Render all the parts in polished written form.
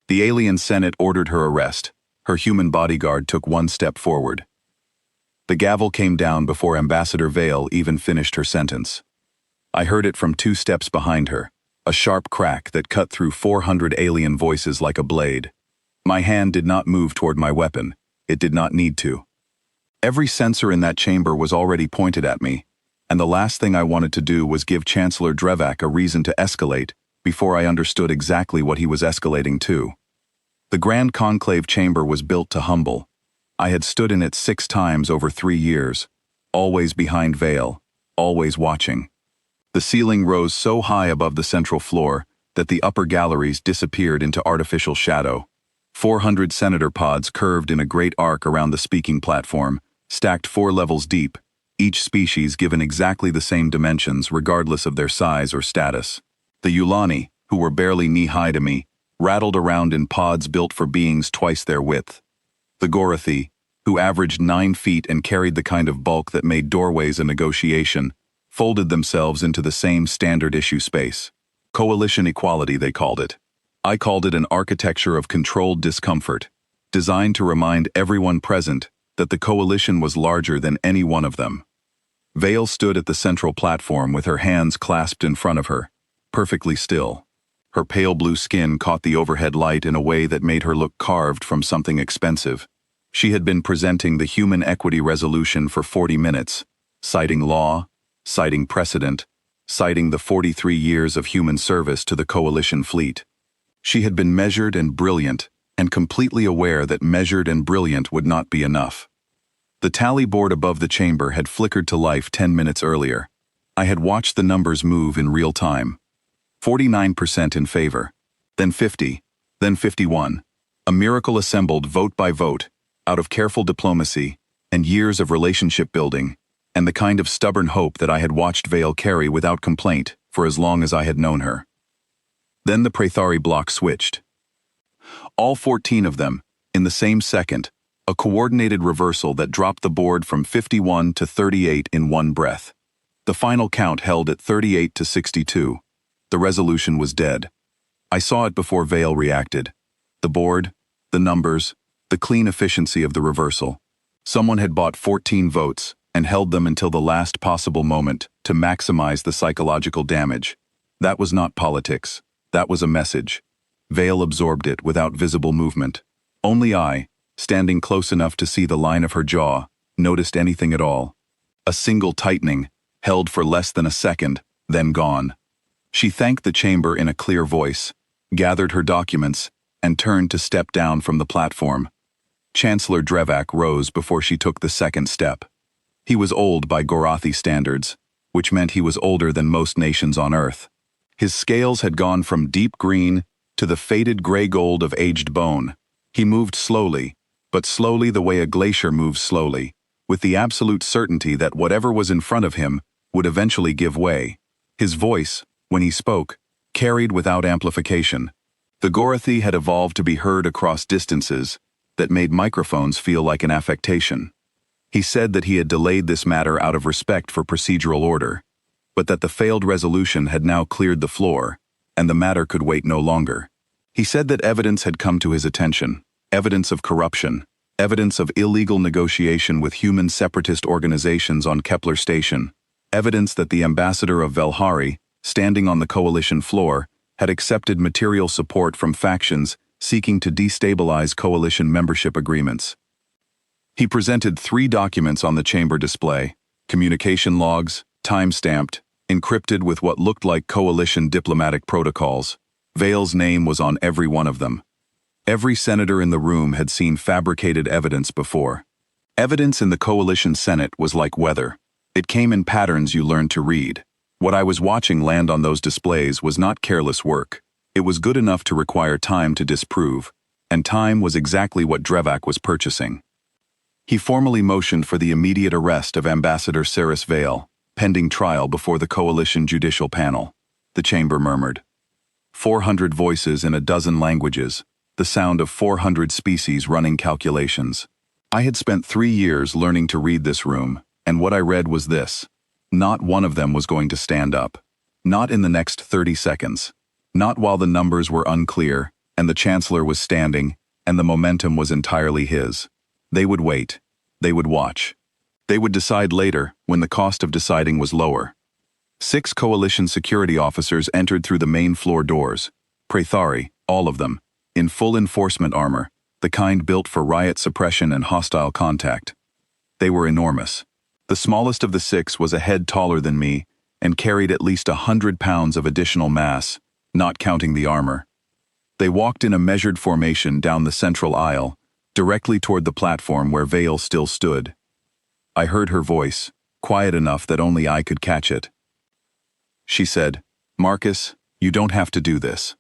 The alien Senate ordered her arrest. Her human bodyguard took one step forward. The gavel came down before Ambassador Vale even finished her sentence. I heard it from 2 steps behind her, a sharp crack that cut through 400 alien voices like a blade. My hand did not move toward my weapon. It did not need to. Every sensor in that chamber was already pointed at me, and the last thing I wanted to do was give Chancellor Drevak a reason to escalate before I understood exactly what he was escalating to. The Grand Conclave chamber was built to humble. I had stood in it 6 times over 3 years, always behind Vale, always watching. The ceiling rose so high above the central floor that the upper galleries disappeared into artificial shadow. 400 senator pods curved in a great arc around the speaking platform, stacked 4 levels deep, each species given exactly the same dimensions regardless of their size or status. The Yulani, who were barely knee-high to me, rattled around in pods built for beings twice their width. The Gorathi, who averaged 9 feet and carried the kind of bulk that made doorways a negotiation, folded themselves into the same standard-issue space. Coalition equality, they called it. I called it an architecture of controlled discomfort, designed to remind everyone present that the coalition was larger than any one of them. Vale stood at the central platform with her hands clasped in front of her, perfectly still. Her pale blue skin caught the overhead light in a way that made her look carved from something expensive. She had been presenting the human equity resolution for 40 minutes, citing law, citing precedent, citing the 43 years of human service to the coalition fleet. She had been measured and brilliant, and completely aware that measured and brilliant would not be enough. The tally board above the chamber had flickered to life 10 minutes earlier. I had watched the numbers move in real time. 49% in favor, then 50, then 51. A miracle assembled vote by vote, out of careful diplomacy and years of relationship building, and the kind of stubborn hope that I had watched Vale carry without complaint for as long as I had known her. Then the Praethari block switched. All 14 of them, in the same second, a coordinated reversal that dropped the board from 51 to 38 in one breath. The final count held at 38 to 62. The resolution was dead. I saw it before Vale reacted. The board, the numbers, the clean efficiency of the reversal. Someone had bought 14 votes and held them until the last possible moment to maximize the psychological damage. That was not politics. That was a message. Vale absorbed it without visible movement. Only I, standing close enough to see the line of her jaw, noticed anything at all. A single tightening, held for less than a second, then gone. She thanked the chamber in a clear voice, gathered her documents, and turned to step down from the platform. Chancellor Drevak rose before she took the second step. He was old by Gorathi standards, which meant he was older than most nations on Earth. His scales had gone from deep green to the faded gray gold of aged bone. He moved slowly, but slowly the way a glacier moves slowly, with the absolute certainty that whatever was in front of him would eventually give way. His voice, when he spoke, carried without amplification. The Gorathi had evolved to be heard across distances that made microphones feel like an affectation. He said that he had delayed this matter out of respect for procedural order, but that the failed resolution had now cleared the floor, and the matter could wait no longer. He said that evidence had come to his attention, evidence of corruption, evidence of illegal negotiation with human separatist organizations on Kepler Station, evidence that the ambassador of Velhari, standing on the coalition floor, had accepted material support from factions seeking to destabilize coalition membership agreements. He presented 3 documents on the chamber display, communication logs, time-stamped, encrypted with what looked like coalition diplomatic protocols. Vale's name was on every one of them. Every senator in the room had seen fabricated evidence before. Evidence in the coalition Senate was like weather. It came in patterns you learned to read. What I was watching land on those displays was not careless work. It was good enough to require time to disprove, and time was exactly what Drevak was purchasing. He formally motioned for the immediate arrest of Ambassador Saris Vale, pending trial before the coalition judicial panel. The chamber murmured. 400 voices in a dozen languages, the sound of 400 species running calculations. I had spent 3 years learning to read this room, and what I read was this. Not one of them was going to stand up. Not in the next 30 seconds. Not while the numbers were unclear, and the Chancellor was standing, and the momentum was entirely his. They would wait. They would watch. They would decide later, when the cost of deciding was lower. 6 Coalition security officers entered through the main floor doors. Praethari, all of them, in full enforcement armor, the kind built for riot suppression and hostile contact. They were enormous. The smallest of the 6 was a head taller than me and carried at least 100 pounds of additional mass, not counting the armor. They walked in a measured formation down the central aisle, directly toward the platform where Vale still stood. I heard her voice, quiet enough that only I could catch it. She said, "Marcus, you don't have to do this."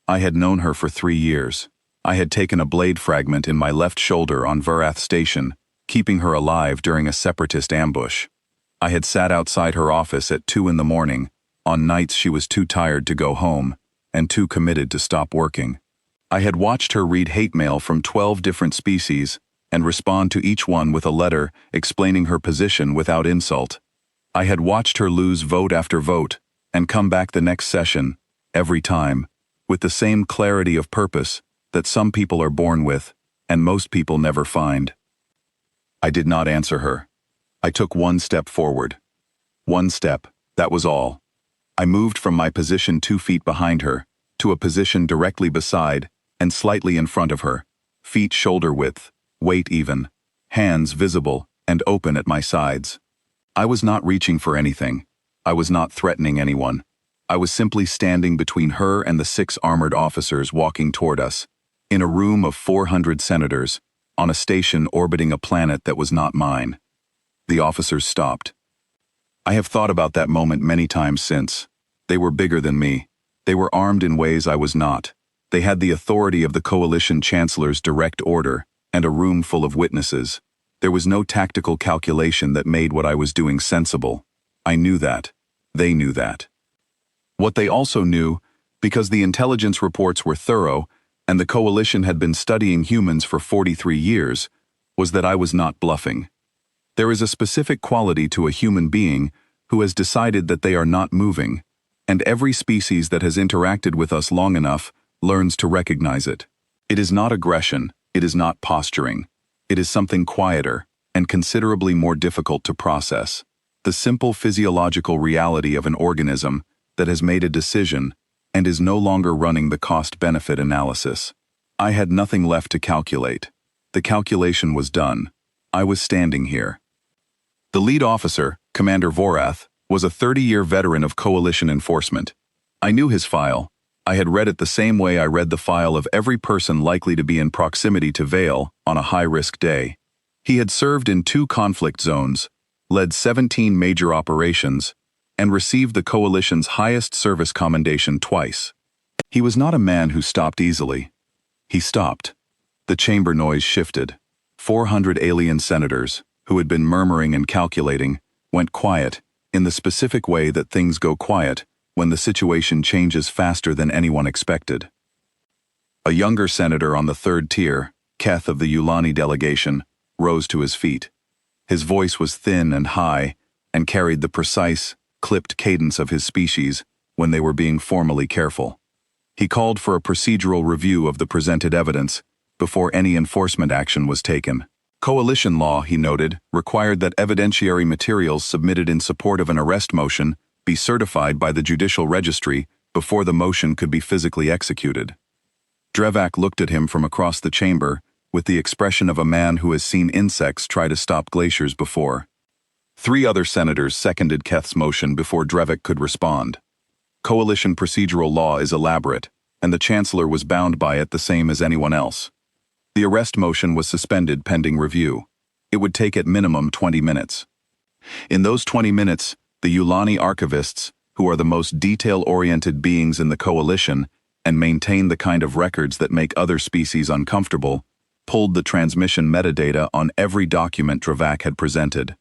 I had known her for 3 years. I had taken a blade fragment in my left shoulder on Verath Station, keeping her alive during a separatist ambush. I had sat outside her office at 2 in the morning, on nights she was too tired to go home, and too committed to stop working. I had watched her read hate mail from 12 different species, and respond to each one with a letter explaining her position without insult. I had watched her lose vote after vote, and come back the next session, every time, with the same clarity of purpose that some people are born with, and most people never find. I did not answer her. I took 1 step forward. 1 step, that was all. I moved from my position 2 feet behind her, to a position directly beside, and slightly in front of her, feet shoulder width, weight even, hands visible and open at my sides. I was not reaching for anything. I was not threatening anyone. I was simply standing between her and the 6 armored officers walking toward us, in a room of 400 senators, on a station orbiting a planet that was not mine. The officers stopped. I have thought about that moment many times since. They were bigger than me. They were armed in ways I was not. They had the authority of the Coalition Chancellor's direct order, and a room full of witnesses. There was no tactical calculation that made what I was doing sensible. I knew that. They knew that. What they also knew, because the intelligence reports were thorough, and the Coalition had been studying humans for 43 years, was that I was not bluffing. There is a specific quality to a human being who has decided that they are not moving, and every species that has interacted with us long enough learns to recognize it. It is not aggression, it is not posturing. It is something quieter and considerably more difficult to process. The simple physiological reality of an organism that has made a decision and is no longer running the cost-benefit analysis. I had nothing left to calculate. The calculation was done. I was standing here. The lead officer, Commander Vorath, was a 30-year veteran of Coalition enforcement. I knew his file. I had read it the same way I read the file of every person likely to be in proximity to Vale on a high-risk day. He had served in 2 conflict zones, led 17 major operations, and received the Coalition's highest service commendation twice. He was not a man who stopped easily. He stopped. The chamber noise shifted. 400 alien senators, who had been murmuring and calculating, went quiet, in the specific way that things go quiet when the situation changes faster than anyone expected. A younger senator on the 3rd tier, Keth of the Yulani delegation, rose to his feet. His voice was thin and high, and carried the precise, clipped cadence of his species when they were being formally careful. He called for a procedural review of the presented evidence before any enforcement action was taken. Coalition law, he noted, required that evidentiary materials submitted in support of an arrest motion be certified by the judicial registry before the motion could be physically executed. Drevak looked at him from across the chamber with the expression of a man who has seen insects try to stop glaciers before. 3 other senators seconded Keth's motion before Drevak could respond. Coalition procedural law is elaborate, and the Chancellor was bound by it the same as anyone else. The arrest motion was suspended pending review. It would take at minimum 20 minutes. In those 20 minutes, the Yulani archivists, who are the most detail-oriented beings in the Coalition and maintain the kind of records that make other species uncomfortable, pulled the transmission metadata on every document Drevak had presented.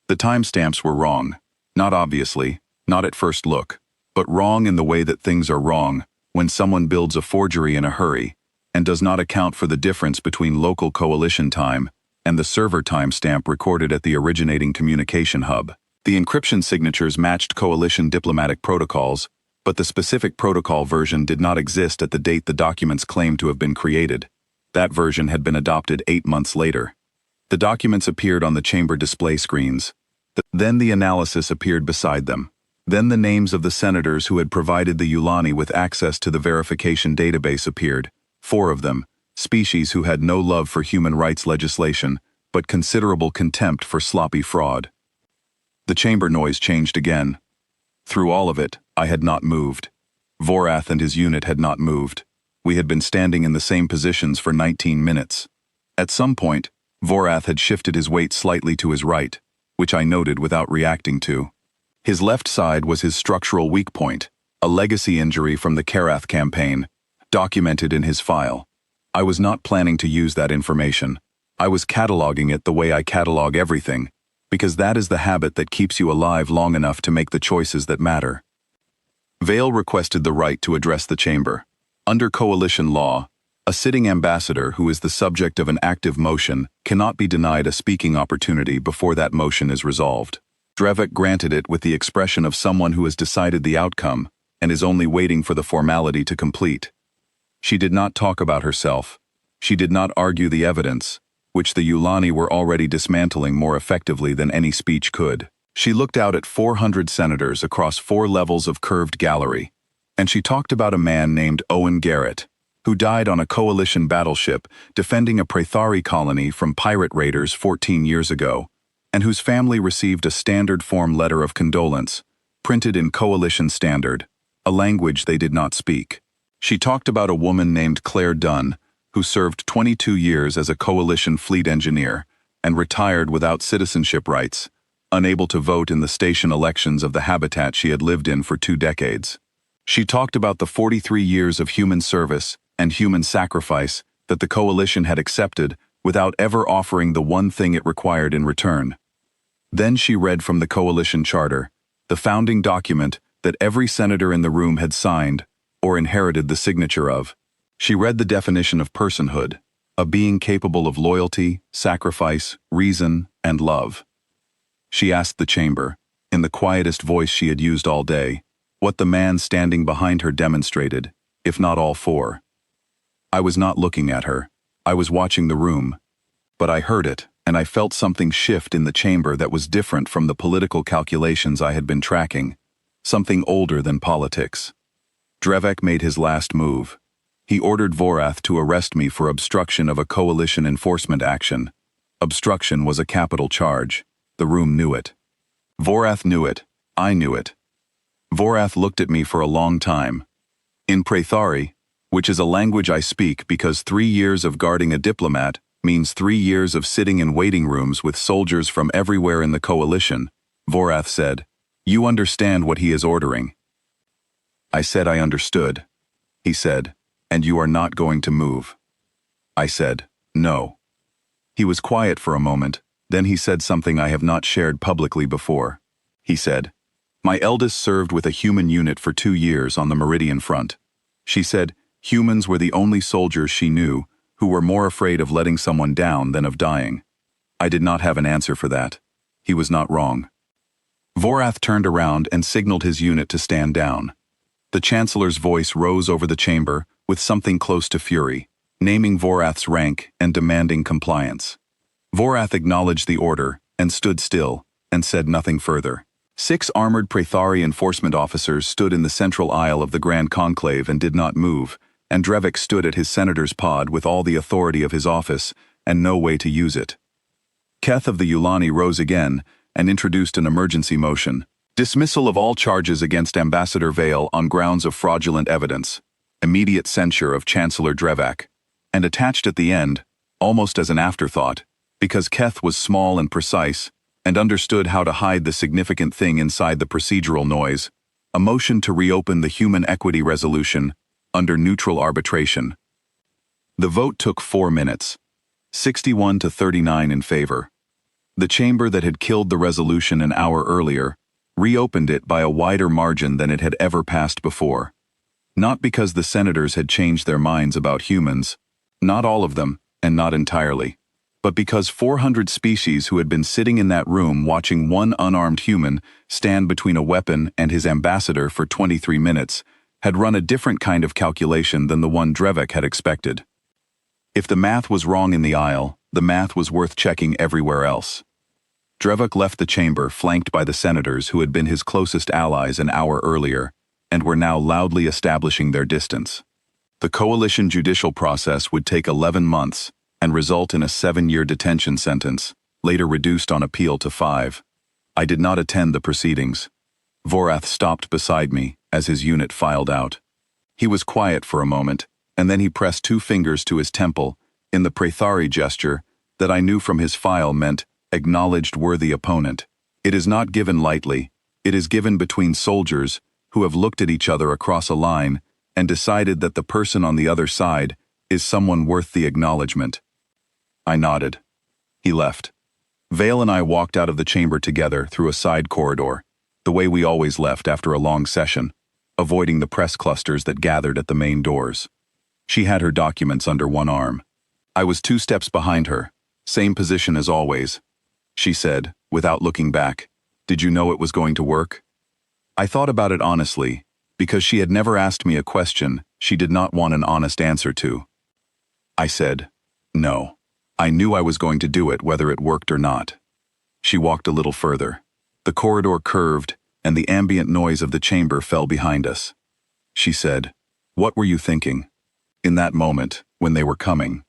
The timestamps were wrong, not obviously, not at first look, but wrong in the way that things are wrong when someone builds a forgery in a hurry and does not account for the difference between local Coalition time and the server timestamp recorded at the originating communication hub. The encryption signatures matched Coalition diplomatic protocols, But the specific protocol version did not exist at the date the documents claimed to have been created. That version had been adopted 8 months later. The documents appeared on the chamber display screens. Then the analysis appeared beside them. Then the names of the senators who had provided the Yulani with access to the verification database appeared, 4 of them, species who had no love for human rights legislation, but considerable contempt for sloppy fraud. The chamber noise changed again. Through all of it, I had not moved. Vorath and his unit had not moved. We had been standing in the same positions for 19 minutes. At some point, Vorath had shifted his weight slightly to his right, which I noted without reacting to. His left side was his structural weak point, a legacy injury from the Karath campaign, documented in his file. I was not planning to use that information. I was cataloging it the way I catalog everything, because that is the habit that keeps you alive long enough to make the choices that matter. Vale requested the right to address the chamber. Under coalition law, a sitting ambassador who is the subject of an active motion cannot be denied a speaking opportunity before that motion is resolved. Drevek granted it with the expression of someone who has decided the outcome and is only waiting for the formality to complete. She did not talk about herself. She did not argue the evidence, which the Yulani were already dismantling more effectively than any speech could. She looked out at 400 senators across 4 levels of curved gallery, and she talked about a man named Owen Garrett, who died on a coalition battleship defending a Praethari colony from pirate raiders 14 years ago, and whose family received a standard form letter of condolence, printed in coalition standard, a language they did not speak. She talked about a woman named Claire Dunn, who served 22 years as a coalition fleet engineer and retired without citizenship rights, unable to vote in the station elections of the habitat she had lived in for 2 decades. She talked about the 43 years of human service and human sacrifice that the coalition had accepted without ever offering the one thing it required in return. Then she read from the coalition charter, the founding document that every senator in the room had signed or inherited the signature of. She read the definition of personhood, a being capable of loyalty, sacrifice, reason, and love. She asked the chamber, in the quietest voice she had used all day, what the man standing behind her demonstrated, if not all 4. I was not looking at her. I was watching the room. But I heard it, and I felt something shift in the chamber that was different from the political calculations I had been tracking, something older than politics. Drevek made his last move. He ordered Vorath to arrest me for obstruction of a coalition enforcement action. Obstruction was a capital charge. The room knew it. Vorath knew it. I knew it. Vorath looked at me for a long time. In Praethari, which is a language I speak because 3 years of guarding a diplomat means 3 years of sitting in waiting rooms with soldiers from everywhere in the coalition, Vorath said, "You understand what he is ordering." I said I understood. He said, "And you are not going to move." I said, "No." He was quiet for a moment, then he said something I have not shared publicly before. He said, "My eldest served with a human unit for 2 years on the Meridian front." She said, humans were the only soldiers she knew who were more afraid of letting someone down than of dying. I did not have an answer for that. He was not wrong. Vorath turned around and signaled his unit to stand down. The Chancellor's voice rose over the chamber with something close to fury, naming Vorath's rank and demanding compliance. Vorath acknowledged the order and stood still and said nothing further. 6 armored Praethari enforcement officers stood in the central aisle of the Grand Conclave and did not move, and Drevek stood at his senator's pod with all the authority of his office and no way to use it. Keth of the Yulani rose again and introduced an emergency motion. Dismissal of all charges against Ambassador Vale on grounds of fraudulent evidence. Immediate censure of Chancellor Drevek. And attached at the end, almost as an afterthought, because Keth was small and precise and understood how to hide the significant thing inside the procedural noise, a motion to reopen the human equity resolution under neutral arbitration. The vote took 4 minutes, 61 to 39 in favor. The chamber that had killed the resolution an hour earlier reopened it by a wider margin than it had ever passed before. Not because the senators had changed their minds about humans, not all of them, and not entirely, but because 400 species who had been sitting in that room watching one unarmed human stand between a weapon and his ambassador for 23 minutes had run a different kind of calculation than the one Drevik had expected. If the math was wrong in the aisle, the math was worth checking everywhere else. Drevik left the chamber flanked by the senators who had been his closest allies an hour earlier and were now loudly establishing their distance. The coalition judicial process would take 11 months and result in a 7-year detention sentence, later reduced on appeal to 5. I did not attend the proceedings. Vorath stopped beside me as his unit filed out. He was quiet for a moment, and then he pressed 2 fingers to his temple in the Praethari gesture that I knew from his file meant acknowledged worthy opponent. It is not given lightly. It is given between soldiers who have looked at each other across a line and decided that the person on the other side is someone worth the acknowledgement. I nodded. He left. Vale and I walked out of the chamber together through a side corridor, the way we always left after a long session, avoiding the press clusters that gathered at the main doors. She had her documents under one arm. I was 2 steps behind her, same position as always. She said, without looking back, "Did you know it was going to work?" I thought about it honestly, because she had never asked me a question she did not want an honest answer to. I said, "No. I knew I was going to do it whether it worked or not." She walked a little further. The corridor curved, and the ambient noise of the chamber fell behind us. She said, "What were you thinking?" In that moment, when they were coming.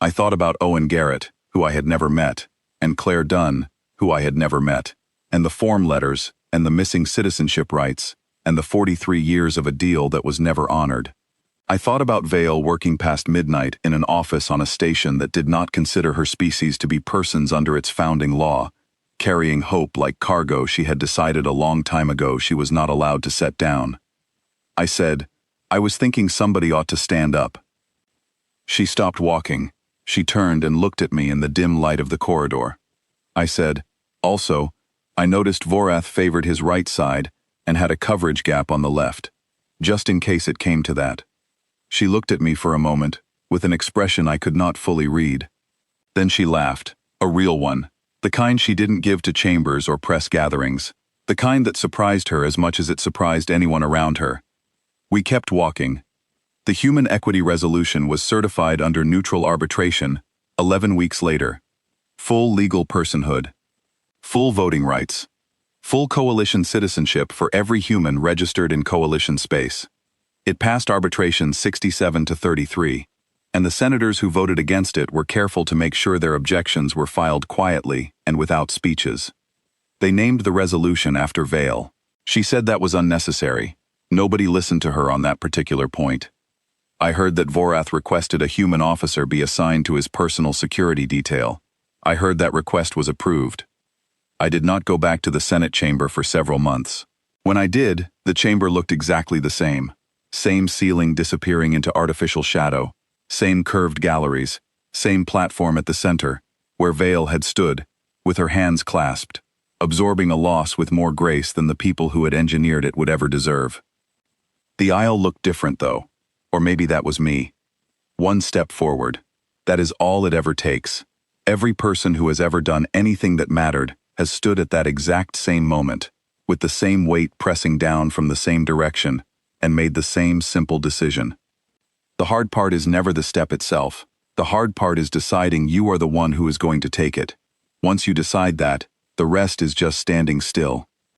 I thought about Owen Garrett, who I had never met, and Claire Dunn, who I had never met, and the form letters, and the missing citizenship rights, and the 43 years of a deal that was never honored. I thought about Vale working past midnight in an office on a station that did not consider her species to be persons under its founding law, carrying hope like cargo she had decided a long time ago she was not allowed to set down. I said, "I was thinking somebody ought to stand up." She stopped walking. She turned and looked at me in the dim light of the corridor. I said, "Also, I noticed Vorath favored his right side and had a coverage gap on the left, just in case it came to that." She looked at me for a moment, with an expression I could not fully read. Then she laughed, a real one, the kind she didn't give to chambers or press gatherings, the kind that surprised her as much as it surprised anyone around her. We kept walking. The Human Equity Resolution was certified under neutral arbitration 11 weeks later. Full legal personhood. Full voting rights. Full coalition citizenship for every human registered in coalition space. It passed arbitration 67 to 33, and the senators who voted against it were careful to make sure their objections were filed quietly and without speeches. They named the resolution after Vale. She said that was unnecessary. Nobody listened to her on that particular point. I heard that Vorath requested a human officer be assigned to his personal security detail. I heard that request was approved. I did not go back to the Senate chamber for several months. When I did, the chamber looked exactly the same. Same ceiling disappearing into artificial shadow, same curved galleries, same platform at the center, where Vale had stood, with her hands clasped, absorbing a loss with more grace than the people who had engineered it would ever deserve. The aisle looked different, though, or maybe that was me. 1 step forward. That is all it ever takes. Every person who has ever done anything that mattered has stood at that exact same moment, with the same weight pressing down from the same direction, and made the same simple decision. The hard part is never the step itself. The hard part is deciding you are the one who is going to take it. Once you decide that, the rest is just standing still.